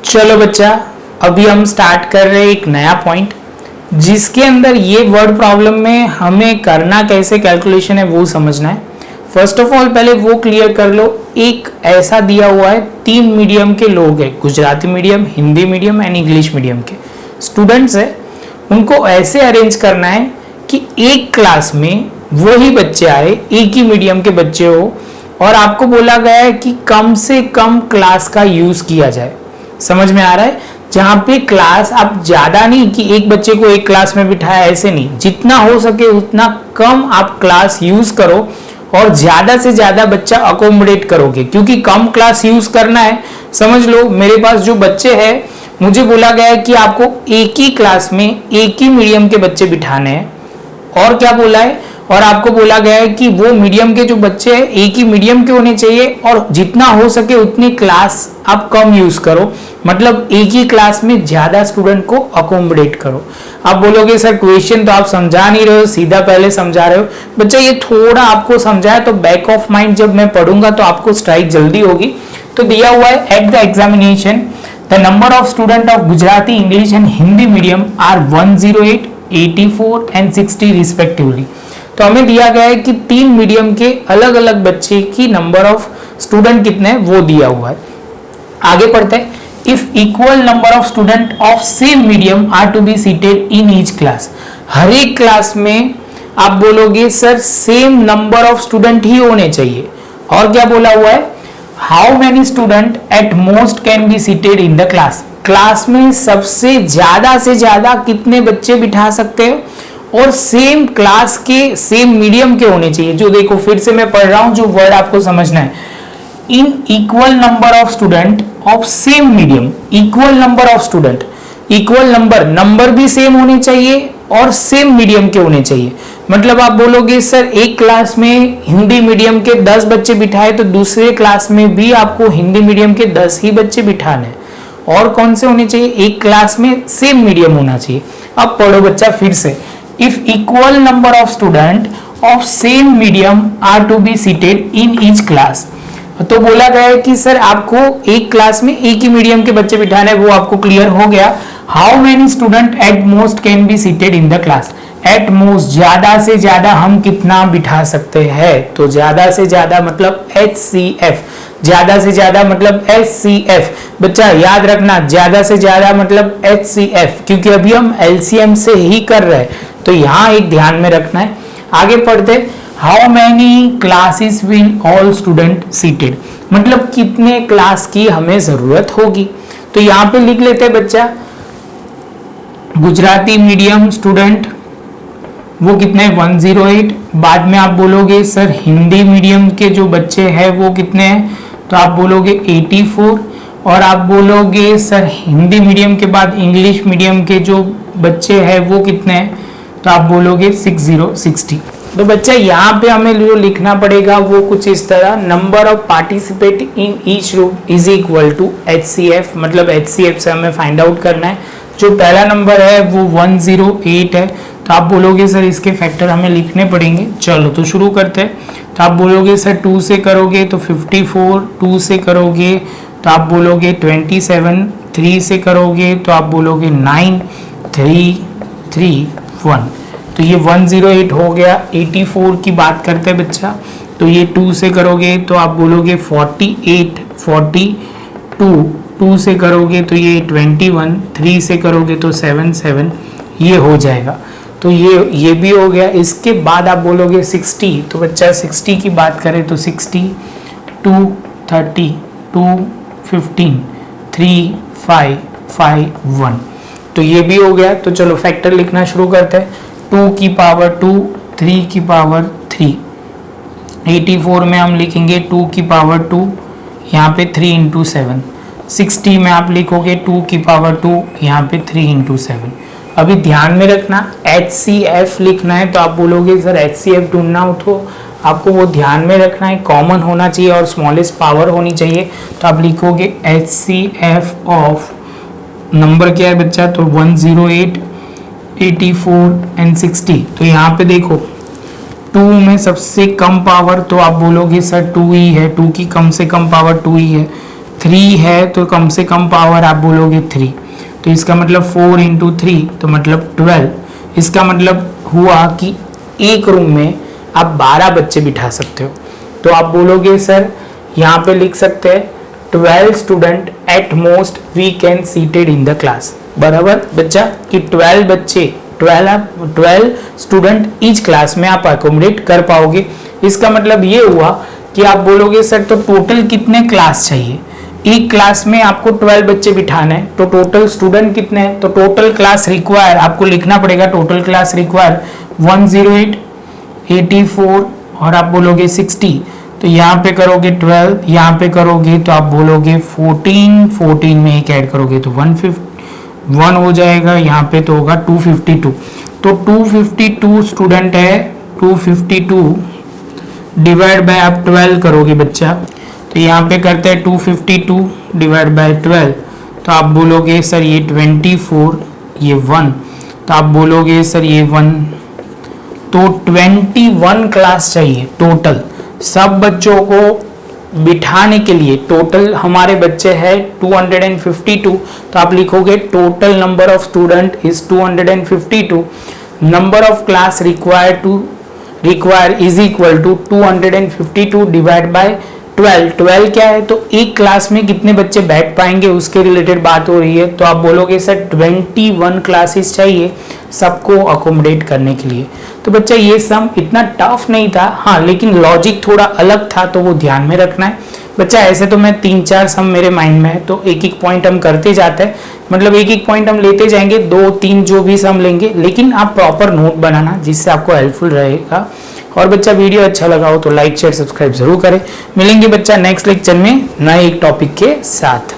चलो बच्चा, अभी हम स्टार्ट कर रहे हैं एक नया पॉइंट जिसके अंदर ये वर्ड प्रॉब्लम में हमें करना कैसे कैलकुलेशन है वो समझना है। फर्स्ट ऑफ ऑल पहले वो क्लियर कर लो, एक ऐसा दिया हुआ है 3 मीडियम के लोग हैं, Gujarati medium, Hindi medium and English medium के स्टूडेंट्स है। उनको ऐसे अरेंज करना है कि एक क्लास में वही बच्चे आए, एक ही मीडियम के बच्चे हो, और आपको बोला गया है कि कम से कम क्लास का यूज किया जाए। समझ में आ रहा है? जहां पे क्लास आप ज्यादा नहीं कि एक बच्चे को एक क्लास में बिठाया, ऐसे नहीं, जितना हो सके उतना कम आप क्लास यूज करो और ज्यादा से ज्यादा बच्चा अकोमोडेट करोगे, क्योंकि कम क्लास यूज करना है। समझ लो मेरे पास जो बच्चे हैं, मुझे बोला गया है कि आपको एक ही क्लास में एक ही मीडियम के बच्चे बिठाने हैं। और क्या बोला है? और आपको बोला गया है कि वो मीडियम के जो बच्चे हैं एक ही मीडियम के होने चाहिए और जितना हो सके उतनी क्लास आप कम यूज करो, मतलब एक ही क्लास में ज्यादा स्टूडेंट को अकोमोडेट करो। आप बोलोगे सर क्वेश्चन तो आप समझा नहीं रहे हो, सीधा पहले समझा रहे हो। बच्चा ये थोड़ा आपको समझाया तो बैक ऑफ माइंड जब मैं पढ़ूंगा तो आपको स्ट्राइक जल्दी होगी। तो दिया हुआ है at the examination the number of student of Gujarati, English and Hindi medium are 108, 84 and 60 respectively. तो हमें दिया गया है कि 3 मीडियम के अलग अलग बच्चे की नंबर ऑफ स्टूडेंट कितने हैं वो दिया हुआ है। आगे पढ़ते हैं। If equal number of student of same medium are to be seated in each class, हर एक क्लास में आप बोलोगे sir same number of student ही होने चाहिए। और क्या बोला हुआ है? How many student at most can be seated in the class, class में सबसे ज्यादा से ज्यादा कितने बच्चे बिठा सकते हो, और सेम क्लास के सेम मीडियम के होने चाहिए। जो देखो फिर से मैं पढ़ रहा हूं, जो वर्ड आपको समझना है, in equal number of student of same medium, equal number of student, equal number भी सेम होने चाहिए और सेम मीडियम के होने चाहिए। मतलब आप बोलोगे सर एक क्लास में हिंदी मीडियम के 10 बच्चे बिठाए तो दूसरे क्लास में भी आपको हिंदी मीडियम के 10 ही बच्चे बिठाने हैं। और कौन से होने चाहिए? एक क्लास में सेम मीडियम होना चाहिए। अब पढ़ो बच्चा फिर से। If equal number of student of same medium are to be seated in each class, तो बोला गया है कि सर आपको एक क्लास में एक ही मीडियम के बच्चे बिठाने हैं, वो आपको क्लियर हो गया। How many student at most can be seated in the class, at most ज्यादा से ज्यादा हम कितना बिठा सकते हैं? तो ज्यादा से ज्यादा मतलब HCF, ज्यादा से ज्यादा मतलब SCF। बच्चा याद रखना, ज्यादा से ज्यादा मतलब HCF, क्योंकि अभी हम LCM से ही कर रहे हैं, तो यहां एक ध्यान में रखना है। आगे पढ़ते, how many classes will all student seated, मतलब कितने क्लास की हमें जरूरत होगी। तो यहां पे लिख लेते हैं बच्चा, गुजराती मीडियम स्टूडेंट वो कितने? 108। बाद में आप बोलोगे सर हिंदी मीडियम के जो बच्चे हैं वो कितने हैं? तो आप बोलोगे 84। और आप बोलोगे सर हिंदी मीडियम के बाद इंग्लिश मीडियम के जो बच्चे हैं वो कितने हैं? तो आप बोलोगे 60। तो बच्चा यहाँ पे हमें जो लिखना पड़ेगा वो कुछ इस तरह, number of participate in each room is equal to HCF, मतलब HCF से हमें फाइंड आउट करना है। जो पहला नंबर है वो 108 है, तो आप बोलोगे सर इसके फैक्टर हमें लिखने पड़ेंगे। चलो तो शुरू करते हैं। तो आप बोलोगे सर 2 से करोगे तो 54, 2 से करोगे तो आप बोलोगे 27, 3 से करोगे तो आप बोलोगे 9, 3, 3, 1। तो ये 108 हो गया। 84 की बात करते हैं बच्चा, तो ये 2 से करोगे तो आप बोलोगे 48, 42, 2 से करोगे तो ये 21, 3 से करोगे तो 7, ये हो जाएगा। तो ये भी हो गया। इसके बाद आप बोलोगे 60, तो बच्चा 60 की बात करें तो 60, 2, 30, 2, 15, 3, 5, 5, 1, तो ये भी हो गया। तो चलो फैक्टर लिखना शुरू करते हैं। 2 की पावर 2, 3 की पावर 3। 84 में हम लिखेंगे 2 की पावर 2, यहाँ पे 3 इंटू 7। 60 में आप लिखोगे 2 की पावर 2, यहाँ पे 3 इंटू 7। अभी ध्यान में रखना HCF लिखना है, तो आप बोलोगे सर HCF ढूंढना हो तो आपको वो ध्यान में रखना है, कॉमन होना चाहिए और स्मॉलेस्ट पावर होनी चाहिए। तो आप लिखोगे HCF ऑफ नंबर क्या है बच्चा? तो 108, 84 एंड 60। तो यहाँ पे देखो 2 में सबसे कम पावर, तो आप बोलोगे सर 2 ही है, 2 की कम से कम पावर 2 ही है। 3 है तो कम से कम पावर आप बोलोगे 3, तो इसका मतलब 4 इंटू 3 तो मतलब 12। इसका मतलब हुआ कि एक रूम में आप 12 बच्चे बिठा सकते हो। तो आप बोलोगे सर यहाँ पे लिख सकते हैं 12 student at most we can seated in the class, बराबर बच्चा कि 12 बच्चे 12 स्टूडेंट ईच क्लास में आप अकोमोडेट कर पाओगे। इसका मतलब ये हुआ कि आप बोलोगे सर तो टोटल कितने क्लास चाहिए, एक क्लास में आपको 12 बच्चे बिठाना है तो टोटल स्टूडेंट कितने हैं, तो टोटल क्लास रिक्वायर आपको लिखना पड़ेगा, टोटल क्लास रिक्वायर 108 84 और आप बोलोगे 60, तो यहाँ पे करोगे 12, यहाँ पे करोगे तो आप बोलोगे 14 में एक ऐड करोगे तो 1 हो जाएगा, यहाँ पे तो होगा 252। तो 252 स्टूडेंट है, 252 डिवाइड बाय आप 12 करोगे बच्चा, तो यहाँ पे करते हैं 252 डिवाइड बाय 12, तो आप बोलोगे सर ये 24 ये 1, तो आप बोलोगे सर ये 1, तो 21 क्लास चाहिए टोटल सब बच्चों को बिठाने के लिए। टोटल हमारे बच्चे हैं 252, तो आप लिखोगे total number of student is 252, number of class require is equal to 252 divide by 12 क्या है, तो एक क्लास में कितने बच्चे बैठ पाएंगे उसके रिलेटेड बात हो रही है। तो आप बोलोगे सर 21 क्लासेस चाहिए सबको अकोमोडेट करने के लिए। तो बच्चा ये सम इतना टफ नहीं था, हाँ लेकिन लॉजिक थोड़ा अलग था तो वो ध्यान में रखना है बच्चा। ऐसे तो मैं 3-4 सम मेरे माइंड में है तो एक एक पॉइंट हम करते जाते हैं, मतलब एक एक पॉइंट हम लेते जाएंगे, 2-3 जो भी सम लेंगे, लेकिन आप प्रॉपर नोट बनाना जिससे आपको हेल्पफुल रहेगा। और बच्चा वीडियो अच्छा लगा हो तो लाइक शेयर सब्सक्राइब जरूर करें। मिलेंगे बच्चा नेक्स्ट लेक्चर में नए एक टॉपिक के साथ।